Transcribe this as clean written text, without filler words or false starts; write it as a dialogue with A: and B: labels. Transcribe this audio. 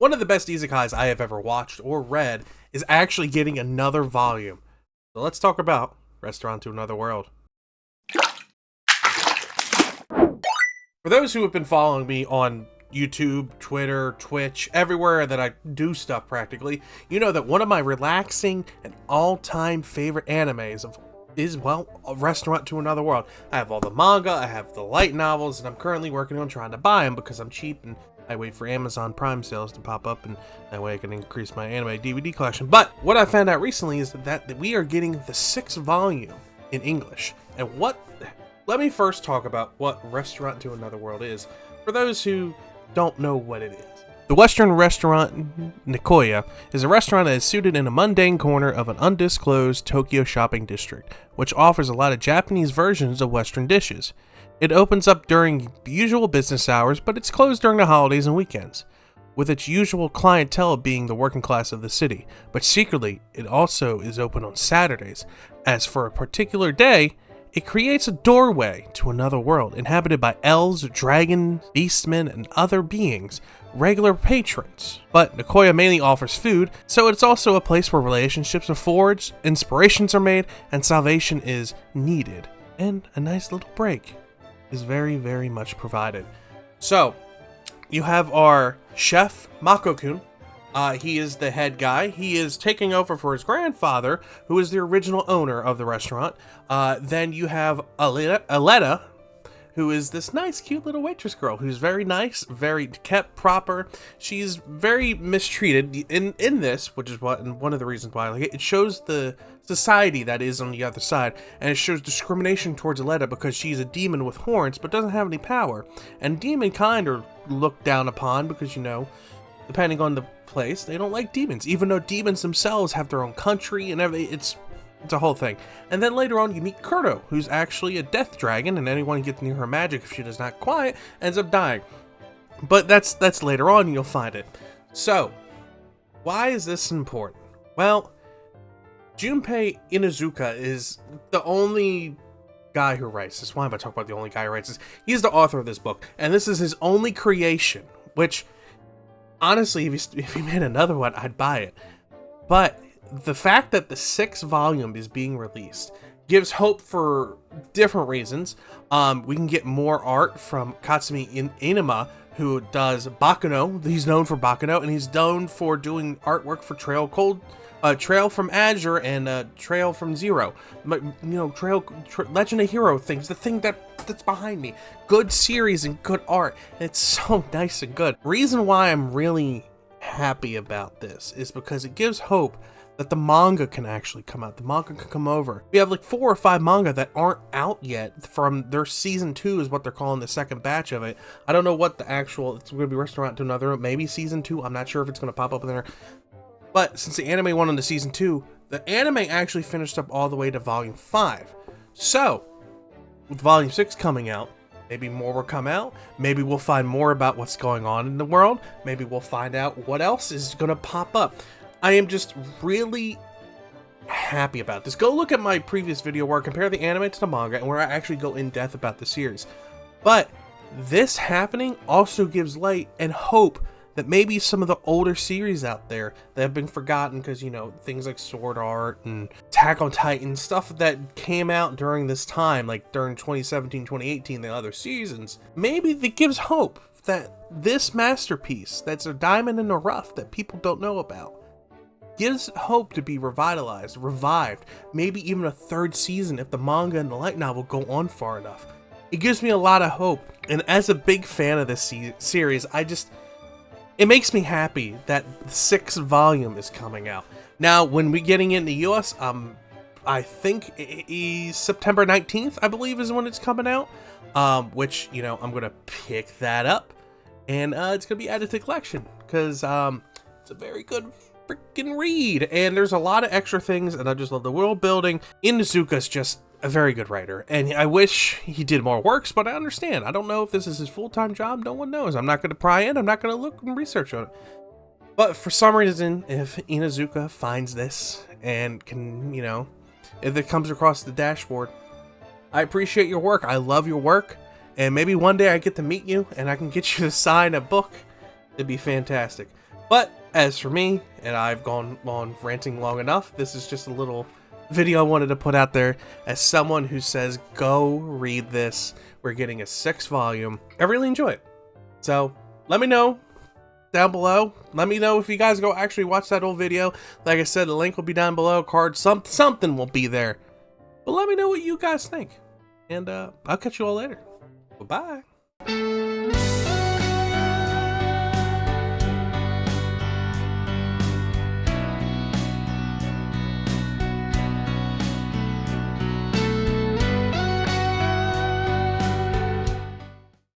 A: one of the best isekais I have ever watched or read is actually getting another volume. So let's talk about Restaurant to Another World. For those who have been following me on YouTube, Twitter, Twitch, everywhere that I do stuff practically, you know that one of my relaxing and all-time favorite animes is, well, A Restaurant to Another World. I have all the manga, I have the light novels, and I'm currently working on trying to buy them because I'm cheap and I wait for Amazon Prime sales to pop up, and that way I can increase my anime DVD collection. But what I found out recently is that we are getting the 6th volume in English. And let me first talk about what Restaurant to Another World is, for those who don't know what it is. The Western restaurant Nicoya is a restaurant that is suited in a mundane corner of an undisclosed Tokyo shopping district, which offers a lot of Japanese versions of Western dishes. It opens up during the usual business hours, but it's closed during the holidays and weekends, with its usual clientele being the working class of the city. But secretly, it also is open on Saturdays, as for a particular day, it creates a doorway to another world inhabited by elves, dragons, beastmen, and other beings, regular patrons. But Nicoya mainly offers food, so it's also a place where relationships are forged, inspirations are made, and salvation is needed. And a nice little break is very, very much provided. So, you have our chef, Mako-kun. He is the head guy. He is taking over for his grandfather, who is the original owner of the restaurant. Then you have Aletta, who is this nice, cute little waitress girl who's very nice, very kept proper. She's very mistreated in this, which is one of the reasons why I like it. It shows the society that is on the other side, and it shows discrimination towards Aletta because she's a demon with horns but doesn't have any power. And demon kind are looked down upon because, you know, depending on the place, they don't like demons, even though demons themselves have their own country and everything. It's a whole thing. And then later on you meet Kurto, who's actually a death dragon, and anyone who gets near her magic, if she does not quiet, ends up dying. But that's later on, you'll find it. So, why is this important? Well, Junpei Inuzuka is the only guy who writes this. Why am I talking about the only guy who writes this? He's the author of this book, and this is his only creation, which, honestly, if he made another one, I'd buy it. But the fact that the 6th volume is being released gives hope for different reasons. We can get more art from Katsumi Inama, who does Bakuno. He's known for Bakuno, and he's known for doing artwork for Trail from Azure and Trail from Zero. You know, Legend of Hero things, the thing that's behind me. Good series and good art. It's so nice and good. Reason why I'm really happy about this is because it gives hope that the manga can actually come out. The manga can come over. We have like 4 or 5 manga that aren't out yet from their season 2 is what they're calling the second batch of it. I don't know what the actual, it's going to be Restaurant to Another, maybe season 2. I'm not sure if it's going to pop up in there. But since the anime went on to season 2, the anime actually finished up all the way to volume 5. So, with volume 6 coming out, maybe more will come out. Maybe we'll find more about what's going on in the world. Maybe we'll find out what else is going to pop up. I am just really happy about this. Go look at my previous video where I compare the anime to the manga and where I actually go in depth about the series. But this happening also gives light and hope that maybe some of the older series out there that have been forgotten because, you know, things like Sword Art and Attack on Titan, stuff that came out during this time, like during 2017, 2018, the other seasons, maybe that gives hope that this masterpiece that's a diamond in the rough that people don't know about gives hope to be revived, maybe even a 3rd season if the manga and the light novel go on far enough. It gives me a lot of hope, and as a big fan of this series, it makes me happy that the 6th volume is coming out. Now, when we're getting in the US, I think September 19th, I believe, is when it's coming out, which, you know, I'm going to pick that up, and it's going to be added to the collection, because it's a very good freaking read, and there's a lot of extra things, and I just love the world building. Inuzuka's just a very good writer, and I wish he did more works, but I understand. I don't know if this is his full-time job. No one knows. I'm not going to pry in. I'm not going to look and research on it. But for some reason, if Inuzuka finds this and can, you know, if it comes across the dashboard, I appreciate your work. I love your work, and maybe one day I get to meet you and I can get you to sign a book. It'd be fantastic. But as for me, and I've gone on ranting long enough, this is just a little video I wanted to put out there as someone who says, go read this. We're getting a 6th volume. I really enjoy it. So let me know down below. Let me know if you guys go actually watch that old video. Like I said, the link will be down below. Something will be there. But let me know what you guys think. And I'll catch you all later. Bye-bye.